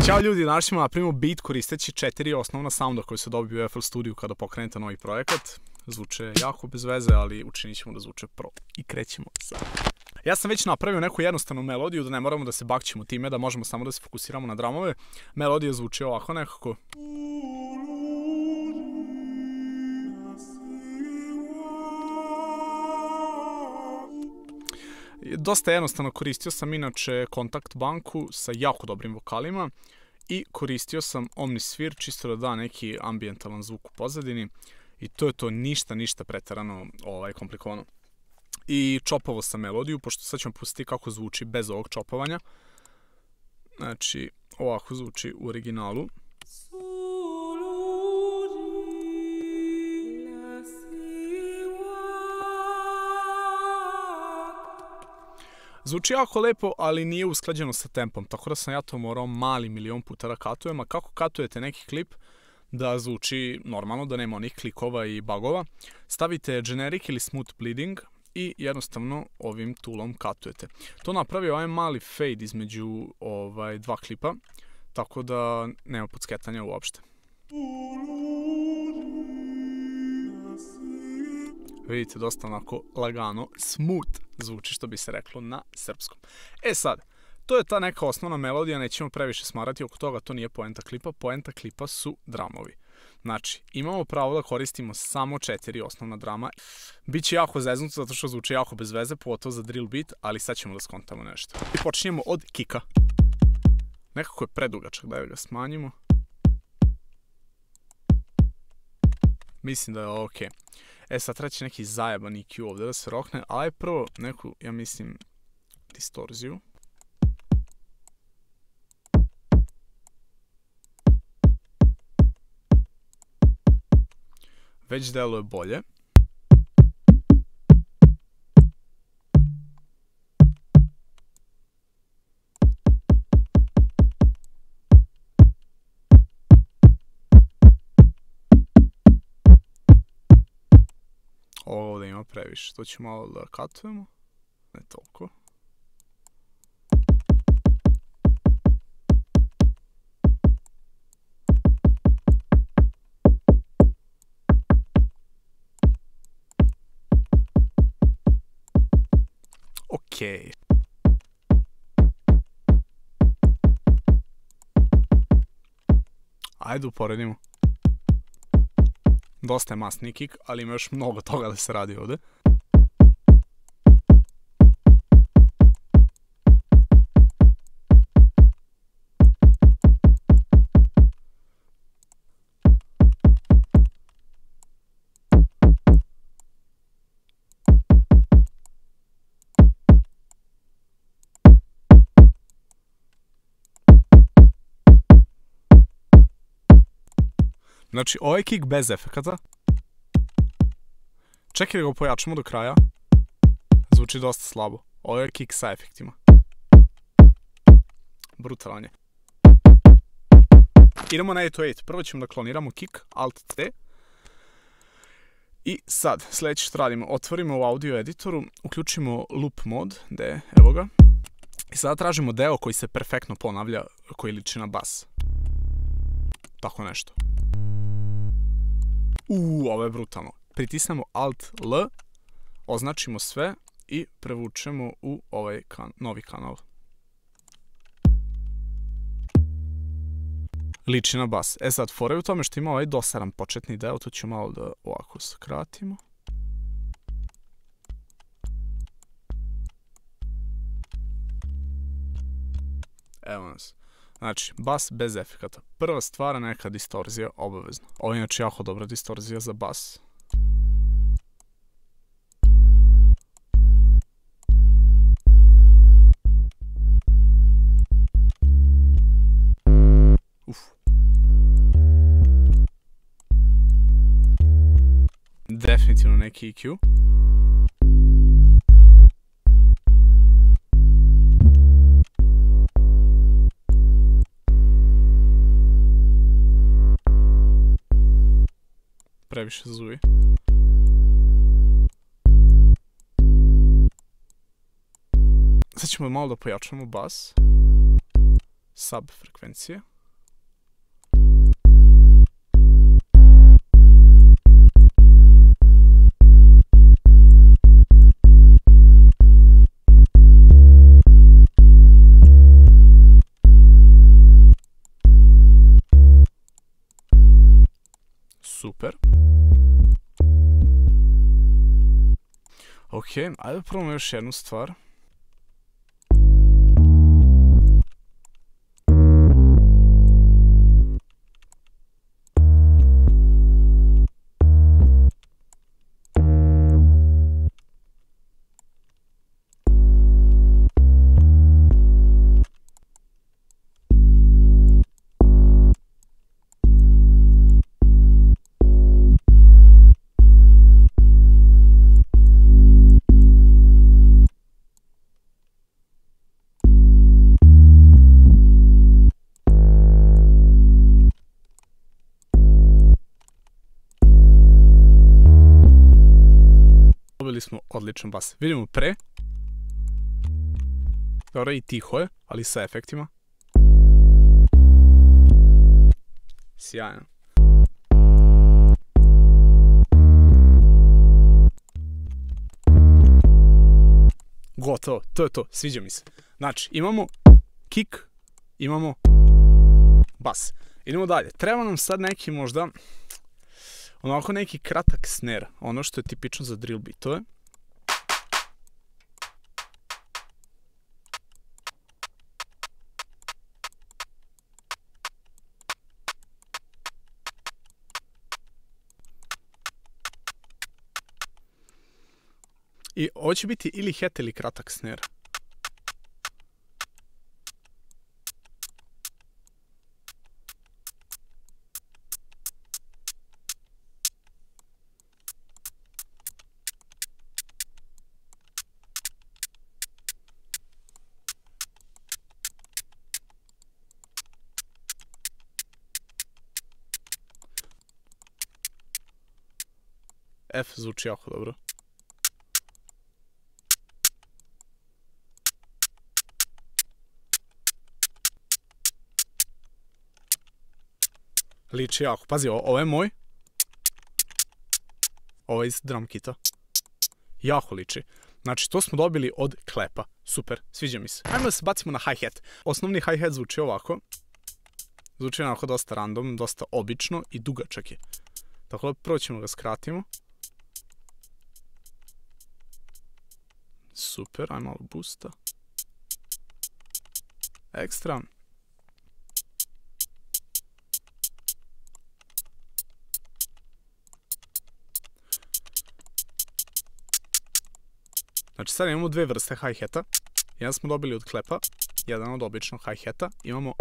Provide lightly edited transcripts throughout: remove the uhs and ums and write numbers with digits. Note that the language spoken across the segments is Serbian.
Ćao ljudi, danas ćemo napravimo beat koristeći 4 osnovna sounda koje se dobiju u FL Studio kada pokrenete novi projekat. Zvuče jako bez veze, ali učinit ćemo da zvuče pro. I krećemo sad. Ja sam već napravio neku jednostavnu melodiju, da ne moramo da se bakćemo time, da možemo samo da se fokusiramo na dramove. Melodija zvuči ovako nekako. Dosta jednostavno, koristio sam inače kontakt banku sa jako dobrim vokalima i koristio sam Omnisphere čisto da da neki ambijentalan zvuk u pozadini i to je to, ništa preterano komplikovano. I čopovao sam melodiju, pošto sad ćemo pustiti kako zvuči bez ovog čopovanja. Znači, ovako zvuči u originalu. Zvuči jako lepo, ali nije usklađeno sa tempom, tako da sam ja to morao mali milion puta da katujem, a kako katujete neki klip da zvuči normalno, da nema onih klikova i bugova, stavite generic ili smooth bleeding i jednostavno ovim toolom katujete. To napravi ovaj mali fade između dva klipa, tako da nema podsketanja uopšte. Vidite, dosta onako lagano, smooth zvuči, što bi se reklo na srpskom. E sad, to je ta neka osnovna melodija, nećemo previše smarati oko toga, to nije poenta klipa. Poenta klipa su dramovi. Znači, imamo pravo da koristimo samo 4 osnovna drama. Biće jako zeznuto zato što zvuči jako bez veze, pogotovo za drill beat, ali sad ćemo da skontamo nešto. I počinjemo od kika. Nekako je predugačak, da ga smanjimo. Mislim da je ovo okej. E sad treba će neki zajeban EQ ovdje da se rokne, ali prvo neku, ja mislim, distorziju. Već deluje bolje. Ovo ovdje ima previše, to ćemo malo da katujemo, ne toliko. Okej. Ajde uporedimo. Dosta je masni kick, ali ima još mnogo toga da se radi ovdje. Znači, ovaj kick bez efekata. Čekaj da ga pojačamo do kraja. Zvuči dosta slabo. Ovo je kick sa efektima. Brutalan je. Idemo na 808. Prvo ćemo da kloniramo kick, Alt-T. I sad, sljedeće što radimo, otvorimo u audio editoru, uključimo loop mod, gde je, evo ga. I sada tražimo deo koji se perfektno ponavlja, koji liči na bas. Tako nešto. Ovo je brutalno. Pritisnemo Alt-L, označimo sve i prevučemo u ovaj novi kanal. Liči na bas. E sad, fora je u tome što ima ovaj dosadan početni deo, to ću malo da ovako skratimo. Evo nas. Znači, bas bez efekata. Prva stvar, neka distorzija, obavezno. Ovo je inače jako dobra distorzija za bas. Definitivno neki EQ. Previše zuji. Sad ćemo malo da pojačamo bas. Sub frekvencije. Super. Ok, ajde da probamo još jednu stvar. Dobili smo odličan bas. Vidimo pre. Dobro, i tiho je, ali sa efektima. Sjajno. Gotovo, to je to, sviđa mi se. Znači, imamo kick, imamo bas. Idemo dalje. Treba nam sad neki možda onako neki kratak snare, ono što je tipično za drill bitove. I ovo će biti ili hat ili kratak snare. F zvuči jako dobro. Liči jako. Pazi, ovo je moj. Ovo je iz drum kita. Jako liči. Znači, to smo dobili od klepa. Super, sviđa mi se. Ajmo da se bacimo na hi-hat. Osnovni hi-hat zvuči ovako. Zvuči onako dosta random, dosta obično i dugačak je. Tako da prvo ćemo ga skratimo. Super, ajmo malo boosta. Ekstra. Znači sad imamo dve vrste hi-hata. Jedan smo dobili od klepa, jedan od običnog hi-hata. Imamo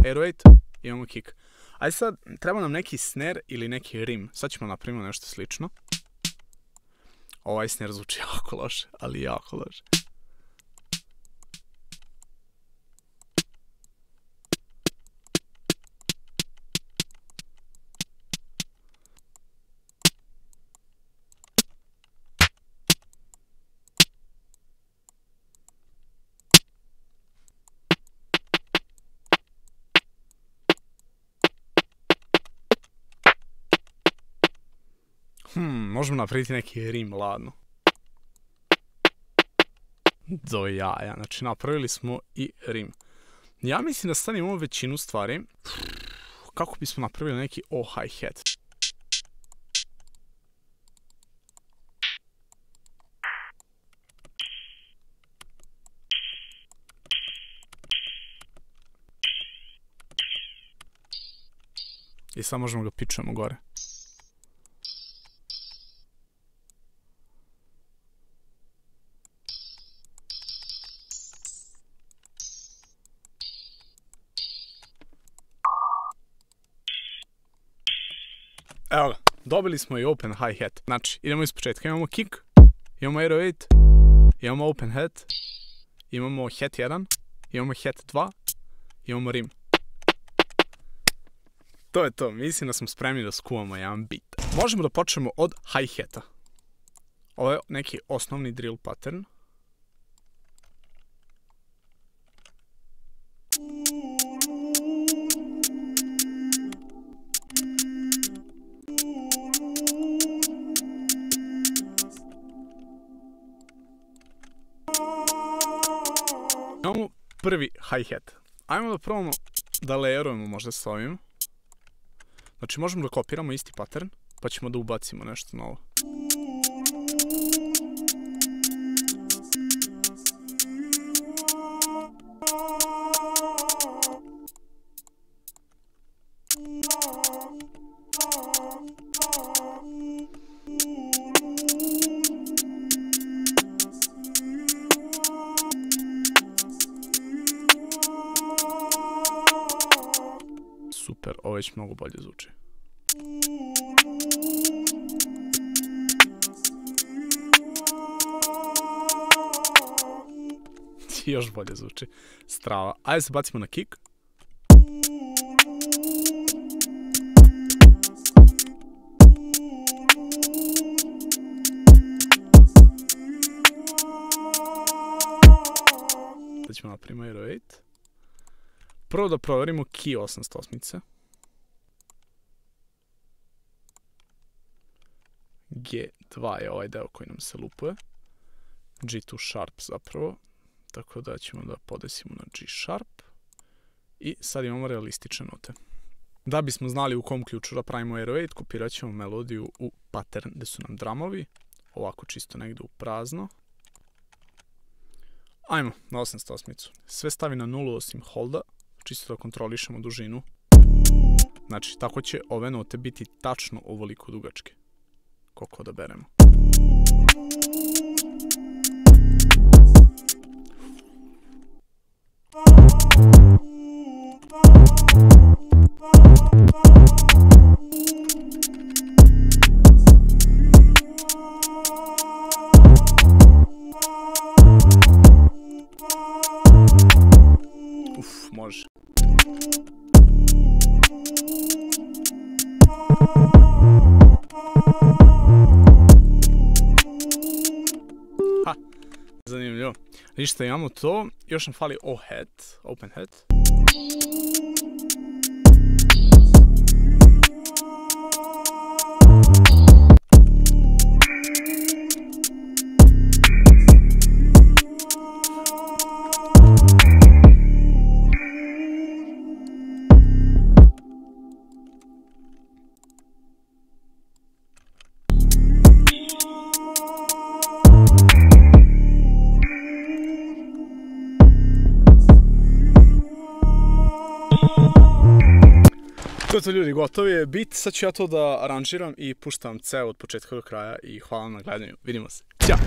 aero 8, imamo kick. Ajde sad, treba nam neki snare ili neki rim. Sad ćemo napraviti nešto slično. Ovaj snare zvuči jako loše, ali jako loše. Možemo napraviti neki rim, ladno. Do jaja, znači napravili smo i rim. Ja mislim da sad imamo većinu stvari. Kako bismo napravili neki hi-hat? I sad možemo ga pičujemo gore. Evo ga, dobili smo i open hi-hat. Znači, idemo iz početka. Imamo kick, imamo aero 8, imamo open hat, imamo hat 1, imamo hat 2, imamo rim. To je to, mislim da smo spremni da skuvamo jedan beat. Možemo da počnemo od hi-hata. Ovo je neki osnovni drill pattern. Imamo prvi hi-hat. Ajmo da probamo da layerujemo možda s ovim. Znači možemo da kopiramo isti pattern pa ćemo da ubacimo nešto novo. Super, ovo već mnogo bolje zvuči. Još bolje zvuči. Strava. Ajde se bacimo na kick. Da ćemo napravimo Aero 8. Prvo da proverimo key 808. G2 je ovaj deo koji nam se lupuje. G2 sharp zapravo. Tako da ćemo da podesimo na G sharp. I sad imamo realistične note. Da bismo znali u kom ključu da pravimo Aero 8, kopirat ćemo melodiju u pattern gde su nam drumovi. Ovako čisto negde u prazno. Ajmo na 808. Sve stavi na 0 osim holda. Čisto da kontrolišemo dužinu. Znači, tako će ove note biti tačno ovoliko dugačke. Koliko da beremo. Može. Ha, zanimljivo. Ništa, imamo to. Još nam fali O-hat, open hat. To ljudi, gotovi je bit, sad ću ja to da aranžiram i puštam ceo od početka do kraja i hvala vam na gledanju, vidimo se, ćao!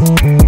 Mm-hmm.